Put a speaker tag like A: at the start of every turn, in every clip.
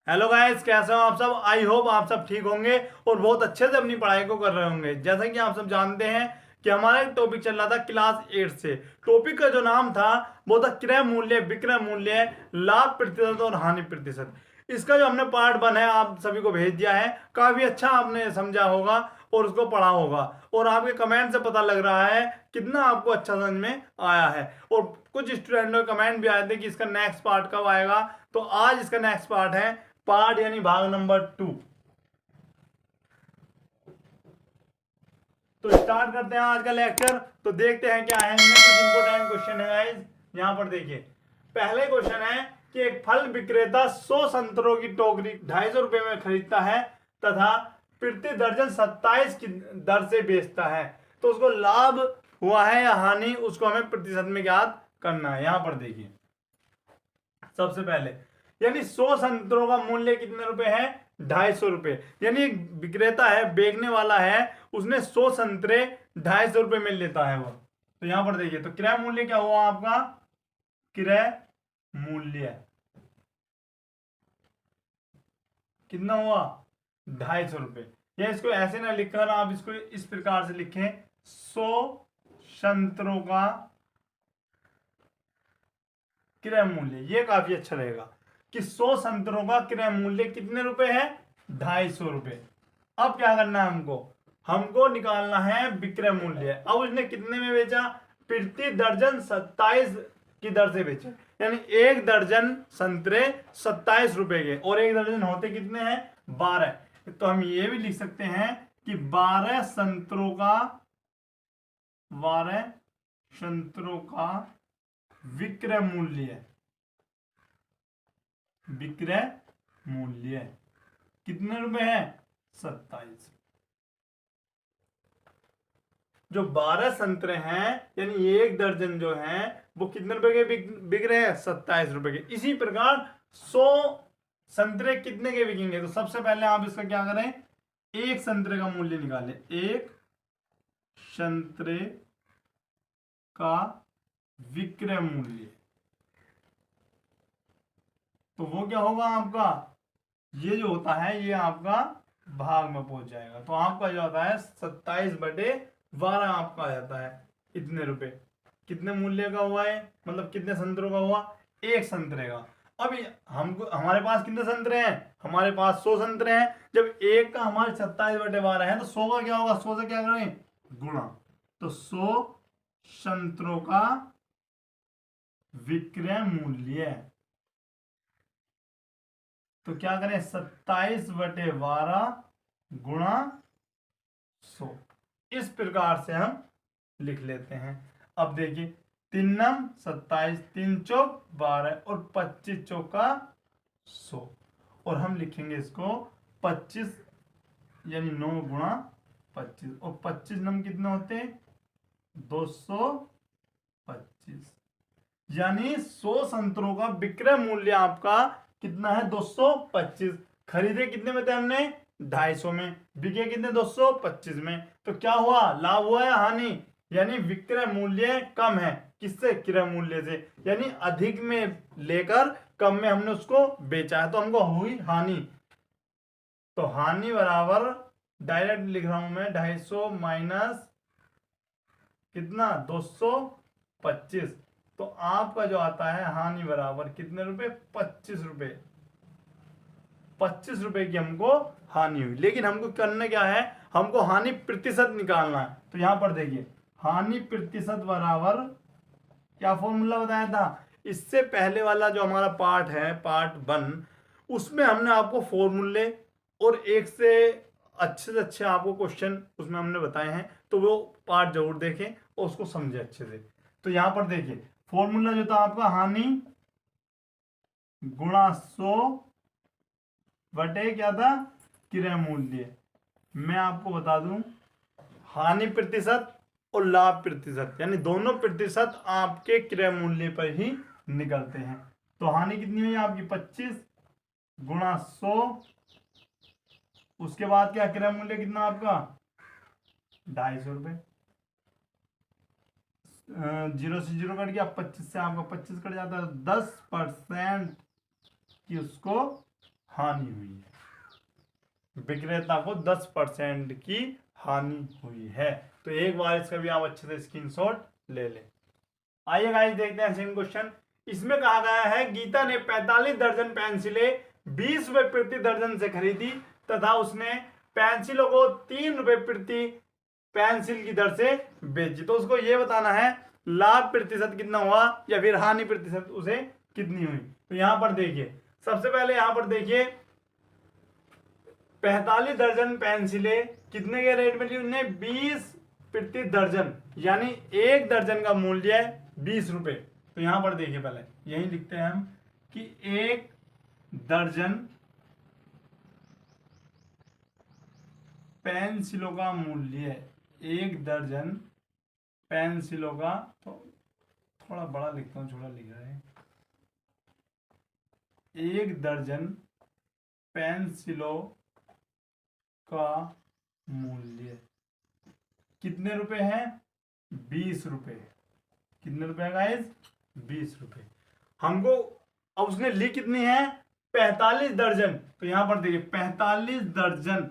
A: Hello guys, कैसे हो आप सब। आई होप आप सब ठीक होंगे और बहुत अच्छे से अपनी पढ़ाई को कर रहे होंगे। जैसा कि आप सब जानते हैं कि हमारा एक टॉपिक चल रहा था क्लास 8 से। टॉपिक का जो नाम था वो था क्रय मूल्य, विक्रय मूल्य, लाभ प्रतिशत और हानि प्रतिशत। इसका जो हमने पार्ट 1 है आप सभी को भेज दिया है। काफी अच्छा आपने समझा होगा और उसको पढ़ा होगा, और आपके कमेंट से पता लग रहा है कितना आपको अच्छा समझ में आया है। और कुछ स्टूडेंटों के कमेंट भी आए थे कि इसका नेक्स्ट पार्ट कब आएगा, तो आज इसका नेक्स्ट पार्ट है, पार्ट यानी भाग नंबर 2। तो स्टार्ट करते हैं आज का लेक्चर। तो देखते हैं क्या है इसमें। कुछ इंपोर्टेंट क्वेश्चन है गाइस, यहां पर देखिए। पहले क्वेश्चन है कि एक फल विक्रेता 100 संतरों की टोकरी 250 रुपए में खरीदता है तथा प्रति दर्जन 27 की दर से बेचता है, तो उसको लाभ हुआ है या हानि, उसको हमें प्रतिशत में ज्ञात करना है। यहां पर देखिए, सबसे पहले यानी 100 संतरों का मूल्य कितने रुपए है, 250 रुपए। यानी एक विक्रेता है, बेचने वाला है, उसने 100 संतरे 250 रुपए में लेता है वो। तो यहां पर देखिए, तो क्रय मूल्य क्या हुआ आपका, क्रय मूल्य कितना हुआ, 250 रुपए। या इसको ऐसे ना लिखकर आप इसको इस प्रकार से लिखें, 100 संतरों का क्रय मूल्य। ये काफी अच्छा रहेगा कि 100 संतरों का क्रय मूल्य कितने रुपए है, 250 रुपए। अब क्या करना है हमको, हमको निकालना है विक्रय मूल्य। अब उसने कितने में बेचा, प्रति दर्जन 27 की दर से बेचे। यानी एक दर्जन संतरे 27 रुपए के, और एक दर्जन होते कितने हैं, 12। तो हम ये भी लिख सकते हैं कि 12 संतरों का विक्रय मूल्य, विक्रय मूल्य कितने रुपए है, 27। जो 12 संतरे हैं यानी एक दर्जन जो है वो कितने रुपए के बिक रहे हैं, 27 रुपए के। इसी प्रकार 100 संतरे कितने के बिकेंगे, तो सबसे पहले आप इसका क्या करें, एक संतरे का मूल्य निकालें। एक संतरे का विक्रय मूल्य, तो वो क्या होगा आपका, ये जो होता है ये आपका भाग में पहुंच जाएगा। तो आपका जो आता है 27/12 आपका आ जाता है इतने रुपए। कितने मूल्य का हुआ है, मतलब कितने संतरों का हुआ, एक संतरे का। अब हमको, हमारे पास कितने संतरे हैं, हमारे पास 100 संतरे हैं। जब एक का हमारे 27/12 है तो 100 का क्या होगा, 100 से क्या करें, गुणा। तो 100 संतरों का विक्रय मूल्य, तो क्या करें, 27/12 गुणा 100। इस प्रकार से हम लिख लेते हैं। अब देखिए, 3×27, 3×4=12 और 25×4=100। और हम लिखेंगे इसको 25 यानी 9×25, और 25×9 कितने होते हैं, 225। यानी 100 संतरों का विक्रय मूल्य आपका कितना है, 225। खरीदे कितने में थे हमने, 250 में, बिके कितने, 225 में। तो क्या हुआ, लाभ हुआ या हानि, यानी विक्रय मूल्य कम है किससे, क्रय मूल्य से। यानी अधिक में लेकर कम में हमने उसको बेचा है, तो हमको हुई हानि। तो हानि बराबर, डायरेक्ट लिख रहा हूं मैं, 250 माइनस कितना, 225। तो आपका जो आता है हानि बराबर कितने रुपए, 25 रुपए। 25 रुपए की हमको हानि हुई। लेकिन हमको करना क्या है, हमको हानि प्रतिशत निकालना है। तो यहां पर देखिए, हानि प्रतिशत बराबर क्या फॉर्मूला बताया था, इससे पहले वाला जो हमारा पार्ट है, पार्ट 1, उसमें हमने आपको फॉर्मूले और एक से अच्छे आपको क्वेश्चन उसमें हमने बताए हैं। तो वो पार्ट जरूर देखें और उसको समझे अच्छे से। तो यहां पर देखिए, फॉर्मूला जो था आपका, हानि गुणा 100 बटे क्या था, क्रय मूल्य। मैं आपको बता दूं, हानि प्रतिशत और लाभ प्रतिशत यानी दोनों प्रतिशत आपके क्रय मूल्य पर ही निकलते हैं। तो हानि कितनी हुई आपकी, 25 गुणा 100, उसके बाद क्या, क्रय मूल्य कितना आपका, 250 रुपए। 0 से 0 कट गया, 25 से आपका 25 कट जाता है। 10% की उसको हानि हुई है, विक्रेता को 10% की हानि हुई है। तो एक बार इसका भी आप अच्छे से स्क्रीनशॉट ले लें। आइए गाइस देखते हैं सेकंड क्वेश्चन। इसमें कहा गया है गीता ने 45 दर्जन पेंसिलें 20 रुपए प्रति दर्जन से खरीदी तथा उसने पेंसिलों को 3 रुपए प्रति पेंसिल की दर से बेची। तो उसको ये बताना है लाभ प्रतिशत कितना हुआ या फिर हानि प्रतिशत उसे कितनी हुई। तो यहां पर देखिए, सबसे पहले यहां पर देखिए 45 दर्जन पेंसिलें कितने के रेट में ली उसने, 20 प्रति दर्जन, यानी एक दर्जन का मूल्य है 20 रुपए। तो यहां पर देखिए पहले यही लिखते हैं हम कि एक दर्जन पेंसिलों का मूल्य, एक दर्जन पेंसिलों का, तो थोड़ा बड़ा लिखता हूं, छोटा लिख रहा है, एक दर्जन पेंसिलों का मूल्य कितने रुपए है, 20 रुपए। कितने रुपए है गाइस, 20 रुपए। हमको अब उसने ली कितनी है, 45 दर्जन। तो यहां पर देखिए 45 दर्जन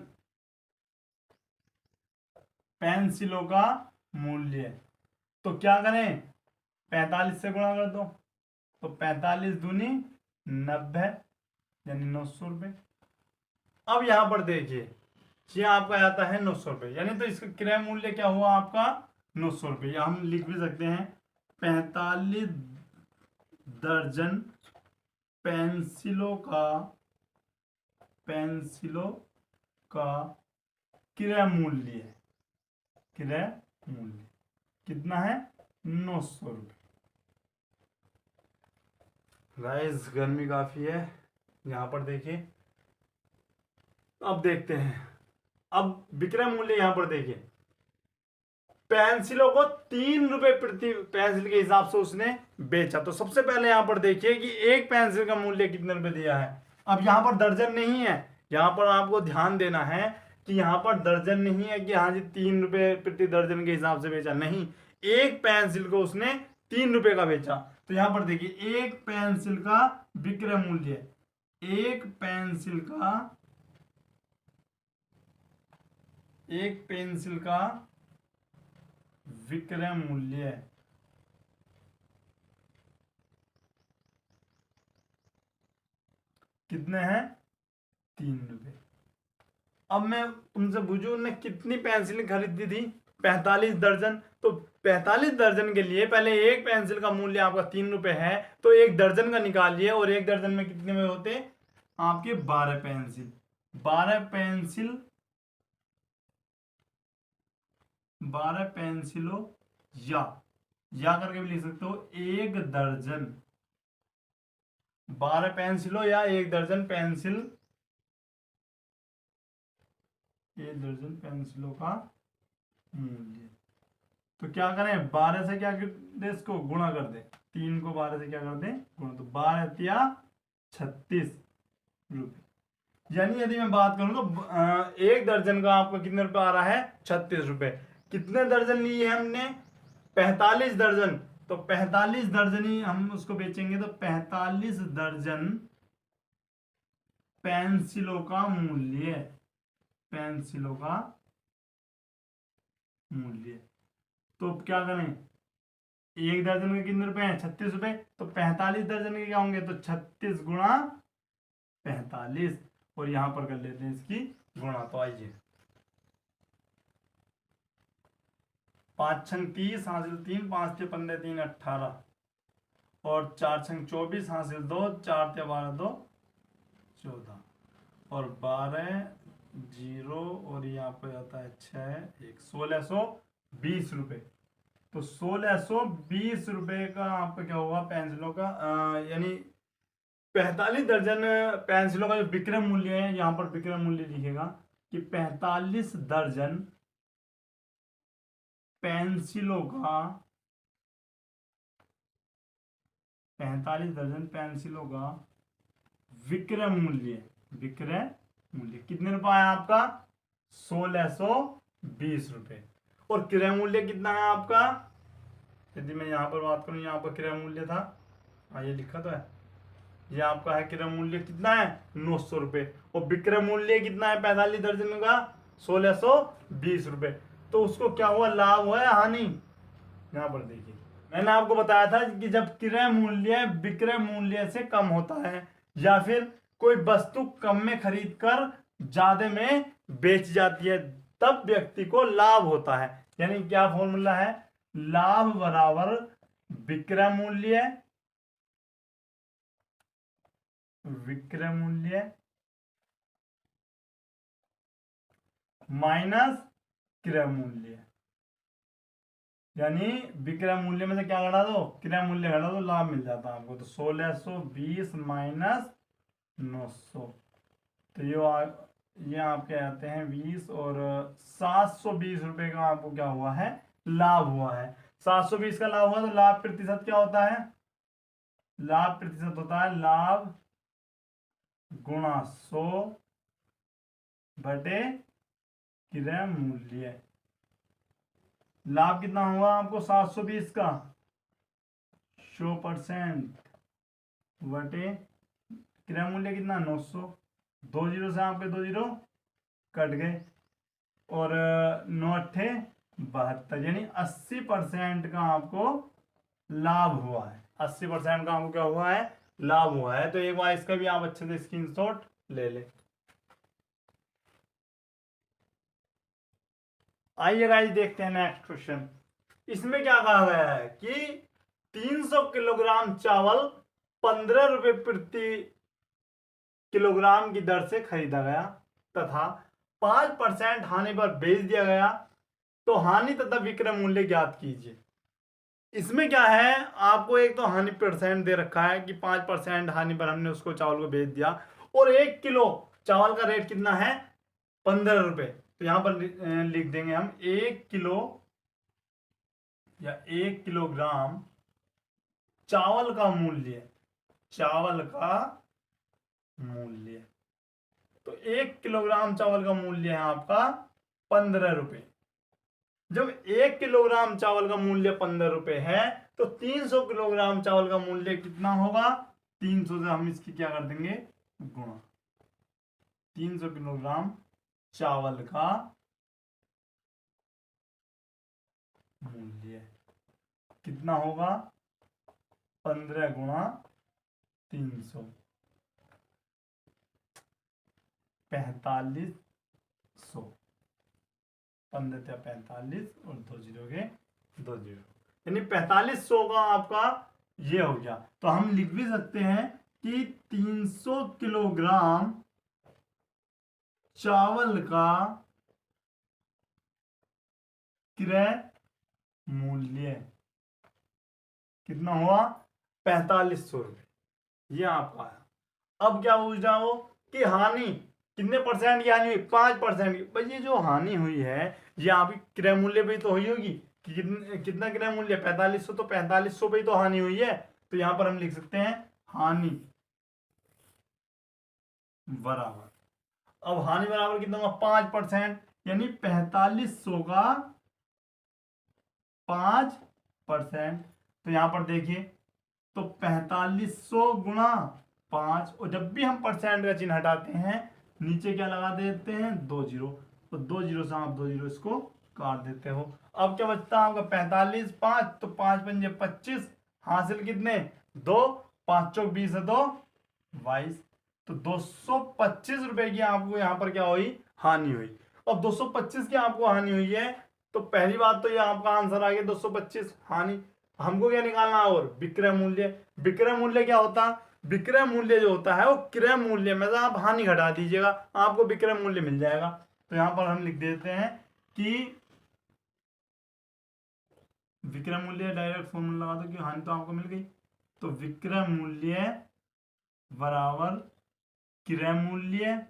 A: पेंसिलों का मूल्य, तो क्या करें, 45 से गुणा कर दो, तो 45 दूनी 90 यानी 900 रुपए। अब यहां पर देखिए ये आपका आता है 900 रुपए, यानी तो इसका क्रय मूल्य क्या हुआ आपका 900 रुपए। या हम लिख भी सकते हैं 45 दर्जन पेंसिलों का क्रय मूल्य, क्रय मूल्य कितना है, 900 रुपए। गाइस गर्मी काफी है, यहां पर देखिए। अब देखते हैं, अब विक्रय मूल्य यहां पर देखिए, पेंसिलों को 3 रुपए प्रति पेंसिल के हिसाब से उसने बेचा। तो सबसे पहले यहां पर देखिए कि एक पेंसिल का मूल्य कितने रुपए दिया है। अब यहां पर दर्जन नहीं है, यहां पर आपको ध्यान देना है कि यहां पर दर्जन नहीं है कि हाँ जी 3 रुपए प्रति दर्जन के हिसाब से बेचा, नहीं, एक पेंसिल को उसने 3 रुपए का बेचा। तो यहां पर देखिए एक पेंसिल का विक्रय मूल्य, एक पेंसिल का विक्रय मूल्य कितने हैं, 3 रुपए। अब मैं तुमसे पूछूं ने कितनी पेंसिल खरीदी थी, 45 दर्जन। तो 45 दर्जन के लिए पहले एक पेंसिल का मूल्य आपका 3 रुपए है, तो एक दर्जन का निकालिए, और एक दर्जन में कितने में होते आपके 12 पेंसिल, 12 पेंसिलों, या करके भी लिख सकते हो एक दर्जन, 12 पेंसिलों या एक दर्जन पेंसिल, एक दर्जन पेंसिलों का मूल्य। तो क्या करें, 12 से क्या कर दे, इसको गुणा कर दे, 3 को 12 से क्या कर दे, गुणा, तो 12 तिया 36 रुपए। यानी यदि मैं बात करूं तो एक दर्जन का आपको कितने रुपए आ रहा है, 36 रुपए। कितने दर्जन लिए हमने, 45 दर्जन। तो 45 दर्जन ही हम उसको बेचेंगे, तो 45 दर्जन पेंसिलों का मूल्य, पेंसिलों का मूल्य। तो क्या करें, एक दर्जन के कितने रुपए हैं, 36 रुपए। तो 45 दर्जन के क्या होंगे, तो 36 गुणा 45, और यहां पर कर लेते हैं इसकी गुणा। तो आइए 5 छंग 30 हासिल 3, 5 से 15 3 18, और 4 छंग 24 हासिल 2, 4 से 12 2 14, और 12 0, और यहाँ पे आता है 6 1, 1620 रुपए। तो 1620 रुपए का आपका क्या होगा पेंसिलों का, यानी 45 दर्जन पेंसिलों का जो विक्रय मूल्य है, यहां पर विक्रय मूल्य लिखेगा कि 45 दर्जन पेंसिलों का, 45 दर्जन पेंसिलों का विक्रय मूल्य, विक्रय मूल्य कितने रुपए है आपका, 1620 रुपए। और क्रय मूल्य कितना है आपका, यदि मैं यहां पर बात करूं, यहां पर क्रय मूल्य था, ये लिखा तो है, ये आपका है क्रय मूल्य कितना है 900 रुपये, और विक्रय मूल्य कितना है 45 दर्जन का 1620 रुपये। तो उसको क्या हुआ, लाभ हुआ या हानि? यहाँ पर देखिए मैंने आपको बताया था कि जब क्रय मूल्य विक्रय मूल्य से कम होता है या फिर कोई वस्तु कम में खरीद कर ज्यादा में बेच जाती है तब व्यक्ति को लाभ होता है। यानी क्या फॉर्मूला है, लाभ बराबर विक्रय मूल्य माइनस क्रय मूल्य। यानी विक्रय मूल्य में से क्या घटा दो, क्रय मूल्य घटा दो, लाभ मिल जाता है आपको। तो 1620 माइनस 900, तो ये आपके आते हैं 20, और 720 रुपए का आपको क्या हुआ है, लाभ हुआ है। 720 का लाभ हुआ तो लाभ प्रतिशत क्या होता है, लाभ प्रतिशत होता है लाभ गुणा 100 बटे क्रय मूल्य। लाभ कितना हुआ आपको 720 का 100% बटे क्रय मूल्य कितना 900, 2 जीरो से आपके 2 जीरो कट गए, और 9 अट्ठे 72, यानी 80% का आपको लाभ हुआ है। 80% का आपको क्या हुआ है, लाभ हुआ है। तो एक बार इसका भी आप अच्छे से स्क्रीनशॉट ले लें। आइए गाइस देखते हैं नेक्स्ट क्वेश्चन। इसमें क्या कहा गया है कि 300 किलोग्राम चावल 15 रुपए प्रति किलोग्राम की दर से खरीदा गया तथा 5% हानि पर बेच दिया गया, तो हानि तथा विक्रय मूल्य ज्ञात कीजिए। इसमें क्या है, आपको एक तो हानि परसेंट दे रखा है कि 5% हानि पर हमने उसको चावल को बेच दिया, और 1 किलो चावल का रेट कितना है 15 रुपए। तो यहां पर लिख देंगे हम 1 किलो या 1 किलोग्राम चावल का मूल्य, तो 1 किलोग्राम चावल का मूल्य है आपका 15 रुपए। जब 1 किलोग्राम चावल का मूल्य 15 रुपए है तो 300 किलोग्राम चावल का मूल्य कितना होगा, 300 से हम इसकी क्या कर देंगे गुणा। 300 किलोग्राम चावल का मूल्य कितना होगा 15 गुणा 300, 4500, 15 45 और 2 जीरो के 2 जीरो, यानी 4500 का आपका ये हो गया। तो हम लिख भी सकते हैं कि 300 किलोग्राम चावल का क्रय मूल्य कितना हुआ 4500 रुपये, ये आपका आया। अब क्या पूछ रहा हो कि हानि कितने परसेंट की हानि हुई, 5% की। भाई ये जो हानि हुई है ये आपकी क्रय मूल्य पे तो हुई होगी कि कितना क्रय मूल्य 4500, तो 4500 पे तो हानि हुई है। तो यहां पर हम लिख सकते हैं हानि बराबर, अब हानि बराबर कितना होगा 5%, यानी 4500 का 5%। तो यहां पर देखिए तो 4500 गुणा 5, और जब भी हम परसेंट का चिन्ह हटाते हैं नीचे क्या लगा देते हैं 2 जीरो, तो 2 जीरो से आप 2 जीरो इसको काट देते हो। अब क्या बचता है आपका 45 5, तो 5 पंजे 25, हासिल कितने 2, 5 चौक 20 है 2 22, तो 225 रुपए की आपको यहां पर क्या हुई हानि हुई। अब 225 की आपको हानि हुई है, तो पहली बात तो ये आपका आंसर आ गया 225 हानि। हमको क्या निकालना है, और विक्रय मूल्य। विक्रय मूल्य क्या होता है, विक्रय मूल्य जो होता है वो क्रय मूल्य में से आप हानि घटा दीजिएगा, आपको विक्रय मूल्य मिल जाएगा। तो यहां पर हम लिख देते हैं कि विक्रय मूल्य, डायरेक्ट फॉर्मूला लगा दो कि हानि तो आपको मिल गई, तो विक्रय मूल्य बराबर क्रय मूल्य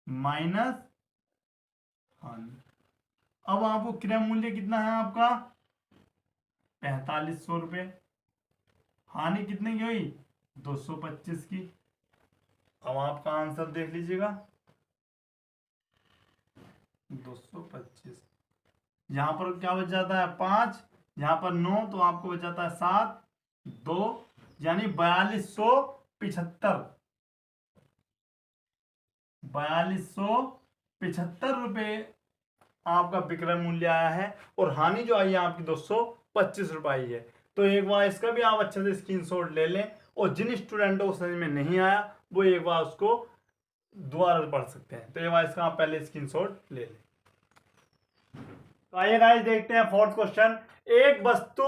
A: माइनस हानि। अब आपको क्रय मूल्य कितना है आपका 4500 रुपये, हानि कितने की हुई 225 की। अब आपका आंसर देख लीजिएगा 225, यहां पर क्या बच जाता है 5, यहां पर 9, तो आपको बच जाता है 7, 2, यानी 4275 रुपए आपका विक्रय मूल्य आया है, और हानि जो आई है आपकी 225 रुपए आई है। तो एक बार इसका भी आप अच्छे से स्क्रीनशॉट ले लें, और जिन स्टूडेंटों को समझ में नहीं आया वो एक बार उसको दोबारा पढ़ सकते हैं। तो एक बार इसका आप पहले स्क्रीनशॉट ले लें। तो आइए गाइस देखते हैं फोर्थ क्वेश्चन। एक वस्तु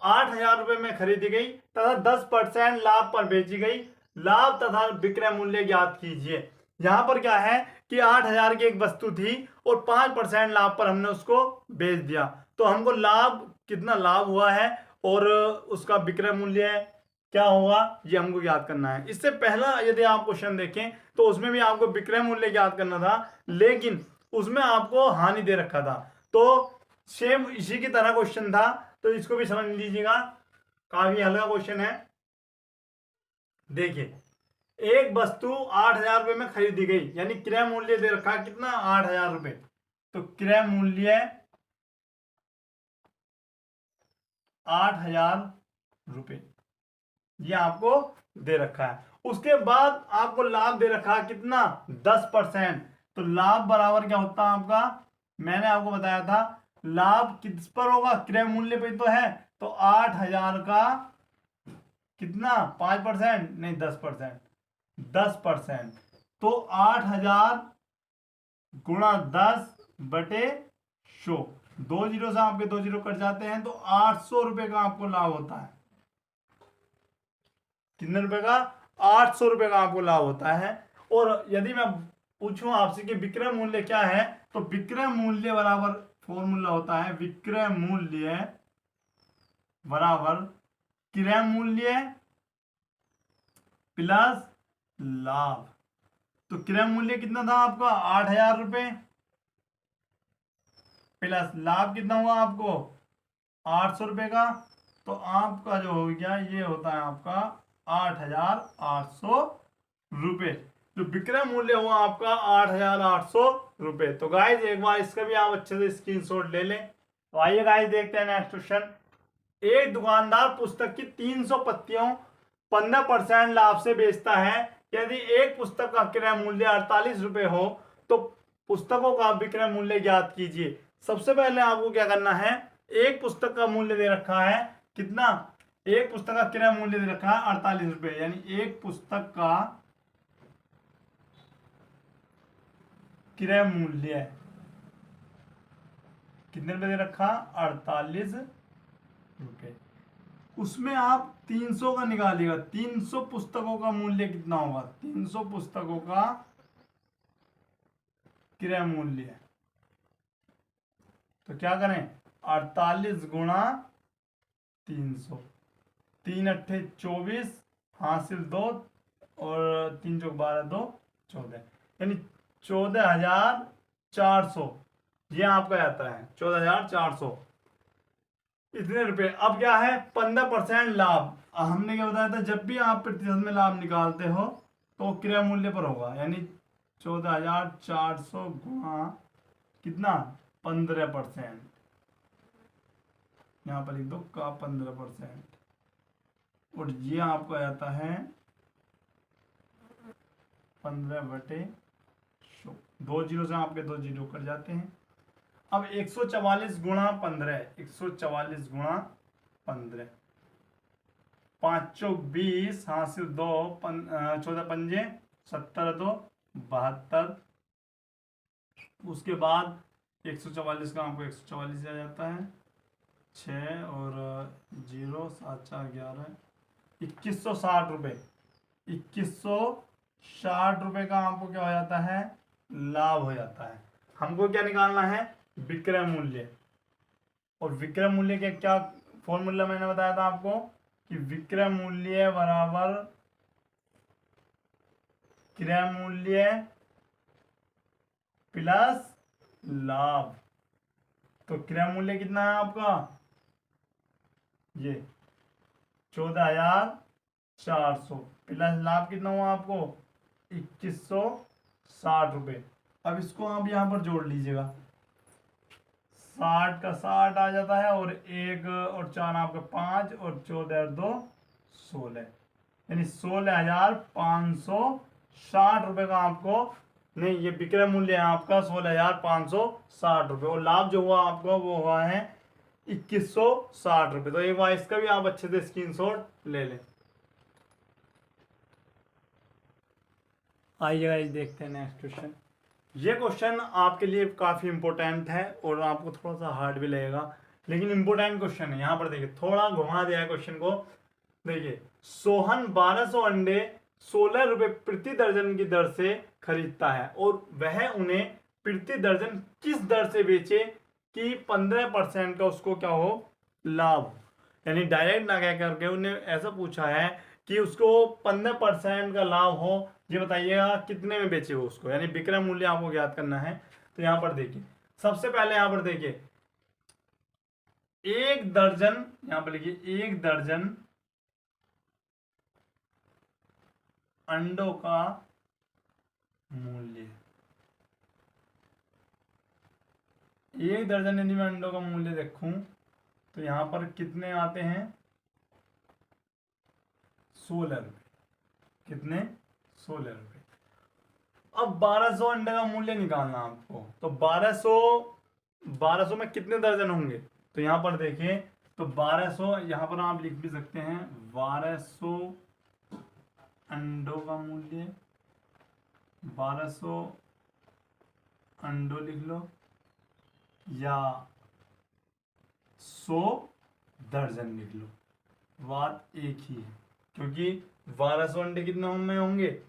A: 8,000 रुपए में खरीदी गई तथा 10% लाभ पर बेची गई, लाभ तथा विक्रय मूल्य ज्ञात कीजिए। यहां पर क्या है कि 8,000 की एक वस्तु थी और 5% लाभ पर हमने उसको बेच दिया, तो हमको लाभ कितना लाभ हुआ है और उसका विक्रय मूल्य क्या होगा ये हमको याद करना है। इससे पहला यदि आप क्वेश्चन देखें तो उसमें भी आपको विक्रय मूल्य याद करना था, लेकिन उसमें आपको हानि दे रखा था। तो सेम इसी की तरह क्वेश्चन था, तो इसको भी समझ लीजिएगा, काफी हल्का क्वेश्चन है। देखिए, एक वस्तु 8,000 रुपए में खरीदी गई, यानी क्रय मूल्य दे रखा है कितना 8,000 रुपए, तो क्रय मूल्य 8,000 रुपए ये आपको दे रखा है। उसके बाद आपको लाभ दे रखा है कितना 10%, तो लाभ बराबर क्या होता है आपका, मैंने आपको बताया था लाभ किस पर होगा, क्रय मूल्य पे तो है, तो 8,000 का कितना 5% नहीं 10%, 10%, तो 8,000 गुणा 10/100, 2 जीरो से आपके 2 जीरो कट जाते हैं, तो 800 रुपए का आपको लाभ होता है। कितने रुपए का 800 रुपए का आपको लाभ होता है। और यदि मैं पूछूं आपसे कि विक्रय मूल्य क्या है, तो विक्रय मूल्य बराबर फॉर्मूला होता है विक्रय मूल्य बराबर क्रय मूल्य प्लस लाभ। तो क्रय मूल्य कितना था आपका 8,000 रुपए, प्लस लाभ कितना हुआ आपको 800 रुपए का, तो आपका जो हो गया ये होता है आपका 8,800 रुपए। जो विक्रय मूल्य हुआ आपका 8,800 रुपए। तो गाइज एक बार इसका भी आप अच्छे से स्क्रीनशॉट ले लें। तो आइए गाइज देखते हैं नेक्स्ट क्वेश्चन। एक दुकानदार पुस्तक की 300 प्रतियों 15% लाभ से बेचता है। यदि एक पुस्तक का क्रय मूल्य 48 रुपए हो तो पुस्तकों का विक्रय मूल्य ज्ञात कीजिए। सबसे पहले आपको क्या करना है, एक पुस्तक का मूल्य दे रखा है कितना, एक पुस्तक का क्रय मूल्य दे रखा है 48 रुपए, यानी एक पुस्तक का क्रय मूल्य कितने रुपए दे रखा 48 रुपए। उसमें आप 300 का निकालिएगा, 300 पुस्तकों का मूल्य कितना होगा, 300 पुस्तकों का क्रय मूल्य, तो क्या करें 48 गुणा 300, 3 अट्ठे 24, हासिल 2 और 3 चौक 12, 2 14, यानी 14,400 ये आपका आता है 14,400 इतने रुपए। अब क्या है 15% लाभ। हमने क्या बताया था, जब भी आप प्रतिशत में लाभ निकालते हो तो क्रय मूल्य पर होगा, यानी 14,400 गुणा कितना 15%, यहाँ पर लिख दो का 15%, और ये आपका आता है 15/100, 2 जीरो से आपके 2 जीरो कट जाते हैं। अब 144 गुणा 15, 144 गुणा 15, 5 चौक 20, हासिल 2, 14 पंजे 70, 2 72, उसके बाद 144 का आपको 144 आ जाता है, 6 और 0 7 4 11, 2160 रुपये, 2160 रुपये का आपको क्या हो जाता है लाभ हो जाता है। हमको क्या निकालना है विक्रय मूल्य, और विक्रय मूल्य के क्या फॉर्मूला मैंने बताया था आपको कि विक्रय मूल्य बराबर क्रय मूल्य प्लस लाभ। तो क्रय मूल्य कितना है आपका ये 14,400 प्लस लाभ कितना हुआ आपको 2160 रुपये। अब इसको आप यहां पर जोड़ लीजिएगा, 60 का 60 आ जाता है, और 1 और 4 आपका 5 और 14 और 2 16, यानी 16,560 रुपए का आपको, नहीं ये विक्रय मूल्य है आपका 16,560 रुपए, और लाभ जो हुआ आपको वो हुआ है 2160 रुपए। तो एक बार इसका भी आप अच्छे से स्क्रीनशॉट ले लें। आइएगा ये देखते हैं नेक्स्ट क्वेश्चन। ये क्वेश्चन आपके लिए काफी इंपॉर्टेंट है और आपको थोड़ा सा हार्ड भी लगेगा, लेकिन इंपॉर्टेंट क्वेश्चन है। यहाँ पर देखिए, थोड़ा घुमा दिया है क्वेश्चन को। देखिए, सोहन 1200 अंडे 16 रुपए प्रति दर्जन की दर से खरीदता है और वह उन्हें प्रति दर्जन किस दर से बेचे कि 15% का उसको क्या हो, लाभ हो। यानी डायरेक्ट ना कह करके उन्हें ऐसा पूछा है कि उसको 15% का लाभ हो, ये बताइएगा कितने में बेचे हो उसको, यानी विक्रय मूल्य आपको ज्ञात करना है। तो यहां पर देखिए, सबसे पहले यहां पर देखिए, एक दर्जन, यहां पर लिखिए एक दर्जन अंडों का मूल्य, एक दर्जन यदि मैं अंडों का मूल्य देखूं तो यहां पर कितने आते हैं, 16 रुपए। कितने, 16 रुपए। अब 1200 अंडे का मूल्य निकालना आपको, तो 1200 में कितने दर्जन होंगे, तो यहां पर देखें तो 1200, यहां पर आप लिख भी सकते हैं 1200 अंडों का मूल्य, 1200 अंडों लिख लो, या 100 दर्जन लिख लो, बात एक ही है, क्योंकि 1200 अंडे कितने में होंगे,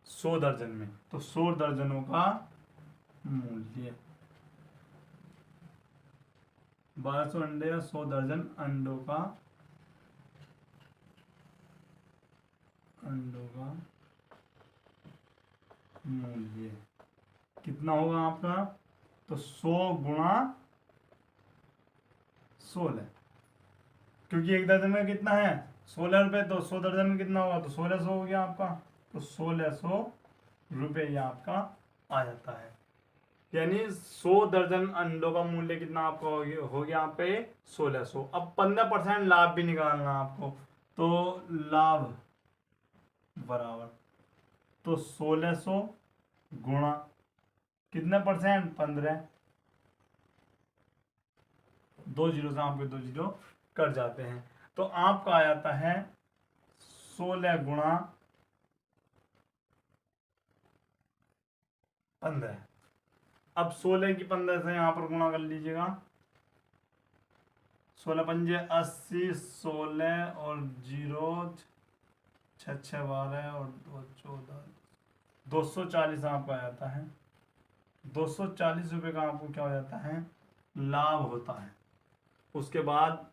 A: 100 दर्जन में, तो 100 दर्जनों का मूल्य, 1200 अंडे या 100 दर्जन अंडों का मूल्य कितना होगा आपका, तो 100 गुणा 16, क्योंकि एक दर्जन में कितना है 16 रुपए, तो 100 दर्जन में कितना होगा, तो 1600 हो गया आपका, तो 1600 रुपए ये आपका आ जाता है। यानी 100 दर्जन अंडों का मूल्य कितना आपका हो गया आप पे 1600। अब 15% लाभ भी निकालना आपको, तो लाभ बराबर, तो 1600 गुणा कितने परसेंट, 15, 2 जीरो से आपके 2 जीरो कट जाते हैं, तो आपका आ जाता है 16 गुणा 15। अब 16 की 15 से यहां पर गुणा कर लीजिएगा, 16 पंजे 80, 16 और 0 6 6 12 और 2 14, 240 आपका आ जाता है। 240 रुपये का आपको क्या हो जाता है, लाभ होता है। उसके बाद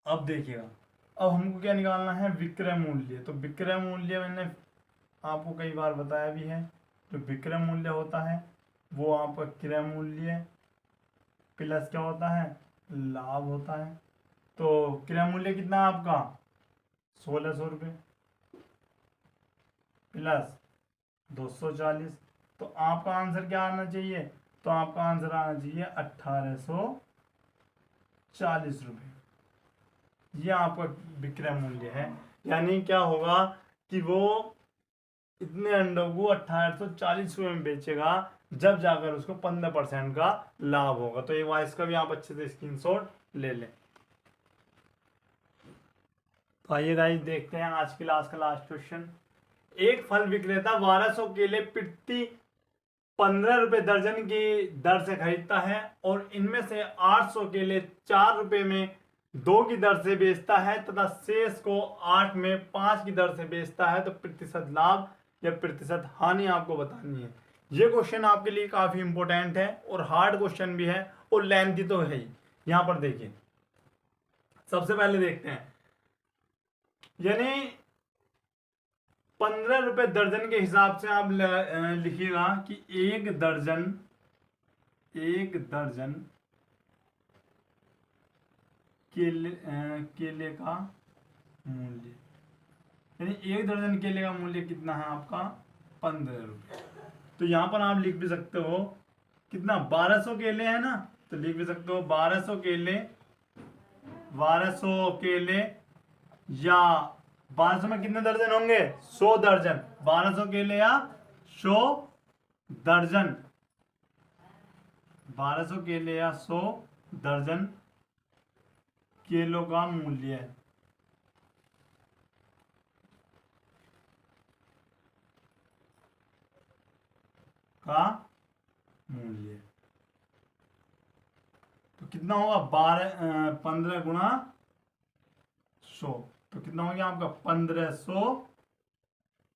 A: अब देखिएगा, अब हमको क्या निकालना है, विक्रय मूल्य। तो विक्रय मूल्य मैंने आपको कई बार बताया भी है, जो विक्रय मूल्य होता है वो आपका क्रय मूल्य प्लस क्या होता है, लाभ होता है। तो क्रय मूल्य कितना है आपका 1600 रुपये प्लस 240, तो आपका आंसर क्या आना चाहिए, तो आपका आंसर आना चाहिए 1840 रुपये। ये आपका विक्रय मूल्य है। यानी क्या होगा कि वो इतने अंडों को 1840 रुपये में बेचेगा, जब जाकर उसको 15% का लाभ होगा। तो एक बार इसका भी आप अच्छे से स्क्रीनशॉट ले लें। तो आइए गाइस देखते हैं आज की क्लास का लास्ट क्वेश्चन। एक फल विक्रेता 1200 केले प्रति 15 रुपए दर्जन की दर से खरीदता है और इनमें से 800 केले 4 रुपए में 2 की दर से बेचता है तथा शेष को 8 में 5 की दर से बेचता है, तो प्रतिशत लाभ या प्रतिशत हानि आपको बतानी है। ये क्वेश्चन आपके लिए काफी इंपॉर्टेंट है और हार्ड क्वेश्चन भी है और लेंथी तो है ही। यहां पर देखिए, सबसे पहले देखते हैं, यानी 15 रुपए दर्जन के हिसाब से आप लिखिएगा कि एक दर्जन केले का मूल्य, यानी एक दर्जन केले का मूल्य कितना है आपका 15 रुपये। तो यहां पर आप लिख भी सकते हो कितना, 1200 केले है ना, तो लिख भी सकते हो 1200 केले या 1200 में कितने दर्जन होंगे? 100 दर्जन। 1200 केले या 100 दर्जन। 1200 केले या 100 दर्जन केलों का मूल्य है। का मूल्य तो कितना होगा? 15 गुणा 100 तो कितना हो गया आपका? 1500।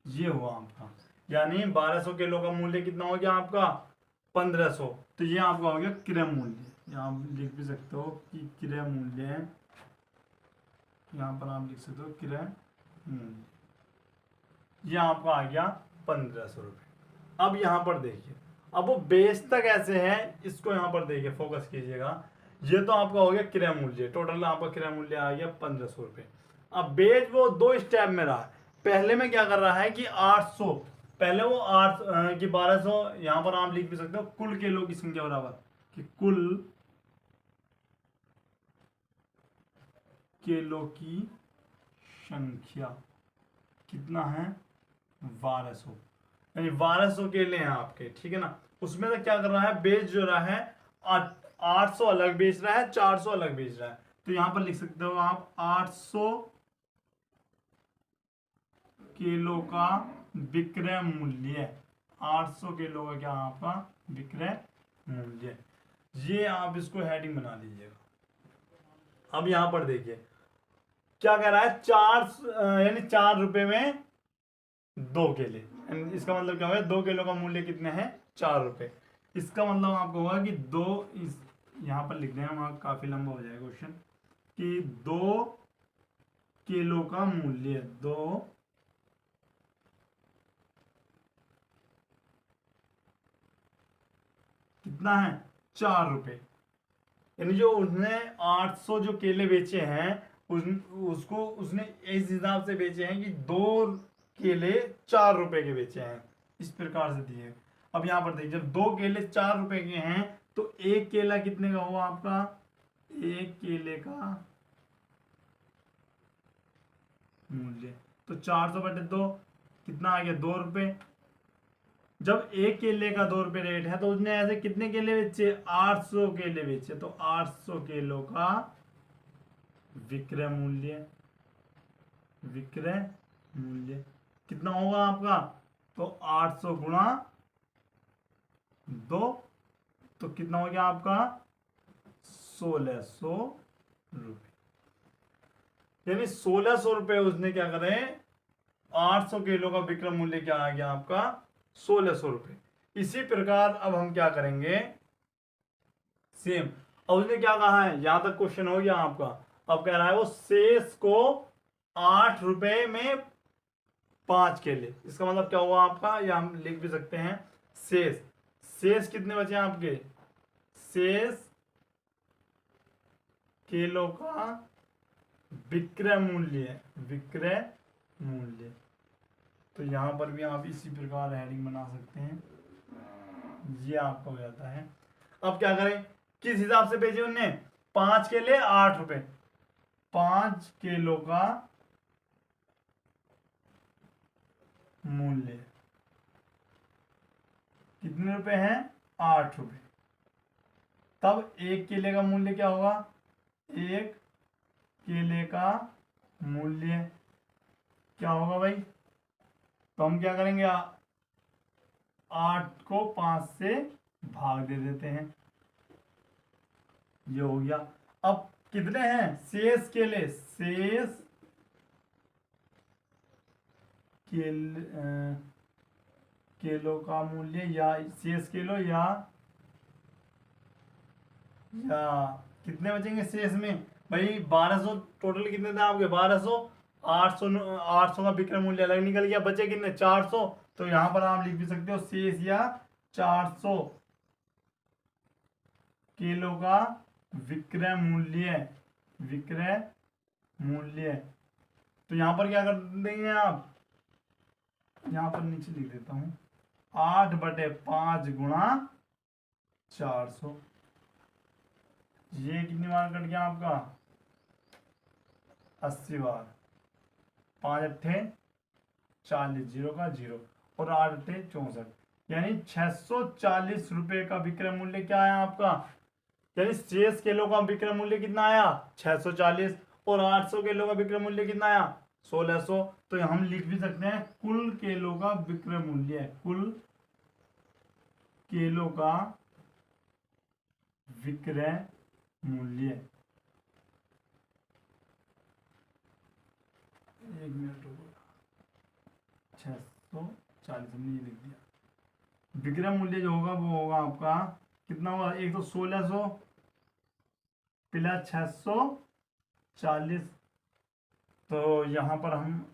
A: ये हुआ आपका, यानी 1200 किलो का मूल्य कितना हो गया आपका? 1500। तो ये आपका हो गया क्रय मूल्य। यहाँ आप लिख भी सकते हो कि क्रय मूल्य है, यहाँ पर आप लिख सकते हो क्रय मूल्य। ये आपका आ गया 1500 रुपये। अब यहाँ पर देखिए, अब वो बेचता कैसे है इसको यहाँ पर देखिए, फोकस कीजिएगा। ये तो आपका हो गया क्रय मूल्य, टोटल आपका क्रय मूल्य आ गया 1500 रुपये। अब बेच वो दो स्टेप में रहा है। पहले में क्या कर रहा है कि 800, पहले वो 8 कि 1200, यहाँ पर आप लिख भी सकते हो कुल किलो की संख्या बराबर कि कुल किलो की संख्या कितना है? 1200, यानी 1200 केले हैं आपके, ठीक है ना। उसमें से क्या कर रहा है? बेच जो रहा है 800 अलग बेच रहा है, 400 अलग बेच रहा है। तो यहां पर लिख सकते हो आप 800 किलो का विक्रय मूल्य। 800 किलो का क्या आपका विक्रय मूल्य। ये आप इसको हेडिंग बना लीजिएगा। अब यहां पर देखिए क्या कह रहा है? 4 यानी 4 रुपए में 2 केले। इसका मतलब क्या होगा? 2 किलो का मूल्य कितने हैं? 4 रुपए। इसका मतलब आपको होगा कि दो, इस यहां पर लिख दें हम, वहां काफी लंबा हो जाएगा क्वेश्चन, कि 2 किलो का मूल्य 2 कितना है? 4 रुपए। यानी जो उसने 800 जो केले बेचे हैं उसको उसने इस हिसाब से बेचे हैं कि 2 केले 4 रुपए के बेचे हैं, इस प्रकार से दिए। अब यहां पर देखिए, जब 2 केले 4 रुपए के हैं तो एक केला कितने का हुआ आपका? एक केले का मूल्य तो 400/2 कितना आ गया? 2 रुपए। जब एक केले का 2 रुपए रेट है तो उसने ऐसे कितने केले बेचे? 800 केले बेचे। तो 800 किलो का विक्रय मूल्य, विक्रय मूल्य कितना होगा आपका? तो 800 गुणा 2 तो कितना हो गया आपका? 1600 रुपये। यानी 1600 रुपये उसने क्या करे? 800 किलो का विक्रय मूल्य क्या आ गया आपका? 1600 रुपये। इसी प्रकार अब हम क्या करेंगे? सेम। अब उसने क्या कहा है? यहां तक क्वेश्चन हो गया आपका। अब कह रहा है वो शेष को 8 रुपए में 5 केले। इसका मतलब क्या हुआ आपका? या हम लिख भी सकते हैं शेष। शेष कितने बचे हैं आपके? शेष किलो का विक्रय मूल्य, विक्रय मूल्य। तो यहां पर भी आप इसी प्रकार हेडिंग बना सकते हैं। ये आपका हो जाता है। अब क्या करें? किस हिसाब से बेचे उनने? 5 केले 8 रुपए। 5 किलो का मूल्य कितने रुपए हैं? 8 रुपए। तब एक केले का मूल्य क्या होगा? एक केले का मूल्य क्या होगा भाई? तो हम क्या करेंगे? 8 को 5 से भाग दे देते हैं। ये हो गया। अब कितने हैं शेष केले? शेष किलो का मूल्य, या शेष किलो, या कितने बचेंगे शेष में भाई? 1200 टोटल कितने थे आपके? 1200। 800 का विक्रय मूल्य अलग निकल गया, बचे कितने? 400। तो यहां पर आप लिख भी सकते हो शेष या 400 किलो का विक्रय मूल्य, विक्रय मूल्य। तो यहां पर क्या कर देंगे आप? यहां पर नीचे लिख देता हूं 8/5 गुणा 400। ये कितनी बार कट गया आपका? 80 बार। 5 अट्ठे 40, 0 का 0 और 8 अट्ठे 64, यानी 640 रुपए का विक्रय मूल्य क्या है आपका। यानी शेष केलों का विक्रय मूल्य कितना आया 640 और 800 केलों का विक्रय मूल्य कितना आया 1600। तो हम लिख भी सकते हैं कुल केलों का विक्रय मूल्य, कुल केलों का विक्रय मूल्य। 1 मिनट रुको, 640 हमने ये लिख दिया। विक्रय मूल्य जो होगा वो होगा आपका कितना होगा, एक तो 1600 प्लस 640। तो यहाँ पर हम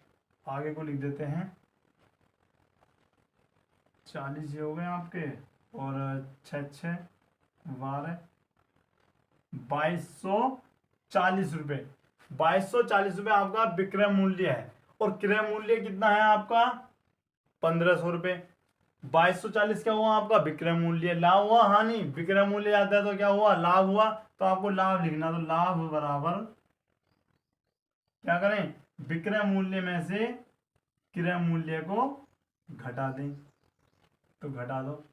A: आगे को लिख देते हैं 40 ये हो गए आपके और 6 6 12 2240 रुपये। 2240 रुपये आपका विक्रय मूल्य है और क्रय मूल्य कितना है आपका 1500 रुपये। 2240 क्या हुआ आपका विक्रय मूल्य, लाभ हुआ हानि, विक्रय मूल्य आता है तो क्या हुआ लाभ हुआ। तो आपको लाभ लिखना, तो लाभ बराबर क्या करें, विक्रय मूल्य में से क्रय मूल्य को घटा दें। तो घटा दो,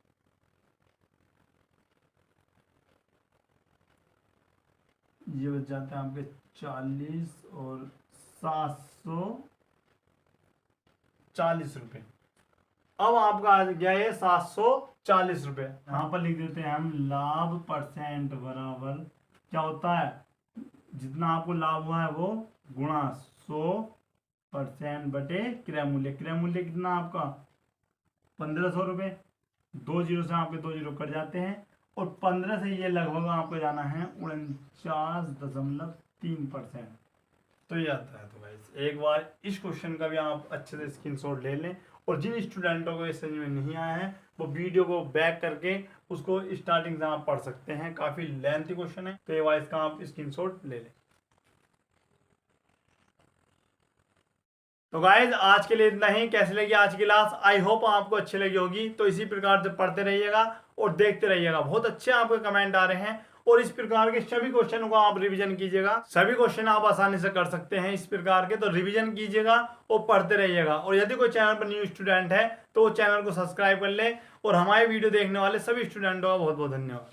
A: ये बच जाते हैं आपके 40 और 740 रुपये। अब आपका आ गया है 740 रुपये। यहाँ पर लिख देते हैं हम लाभ परसेंट बराबर क्या होता है, जितना आपको लाभ हुआ है वो गुणा 100% बटे क्रय मूल्य। क्रय मूल्य कितना आपका 1500 रुपये। 2 जीरो से आपके 2 जीरो कट जाते हैं और 15 से ये लगभग आपको जाना है 49.3%। तो ये आता है। तो गाइस एक बार इस क्वेश्चन का भी आप अच्छे से स्क्रीनशॉट ले लें और जिन स्टूडेंटों को इस समझ में नहीं आया है वो वीडियो को बैक करके उसको स्टार्टिंग से आप पढ़ सकते हैं, काफी लेंथी क्वेश्चन है। तो ये बार इसका आप स्क्रीनशॉट ले लें। तो गाइज आज के लिए इतना ही। कैसे लगी आज की क्लास, आई होप आपको अच्छी लगी होगी। तो इसी प्रकार से पढ़ते रहिएगा और देखते रहिएगा, बहुत अच्छे आपके कमेंट आ रहे हैं और इस प्रकार के सभी क्वेश्चनों को आप रिवीजन कीजिएगा। सभी क्वेश्चन आप आसानी से कर सकते हैं इस प्रकार के, तो रिवीजन कीजिएगा और पढ़ते रहिएगा। और यदि कोई चैनल पर न्यू स्टूडेंट है तो वो चैनल को सब्सक्राइब कर ले। और हमारे वीडियो देखने वाले सभी स्टूडेंटों का बहुत बहुत धन्यवाद।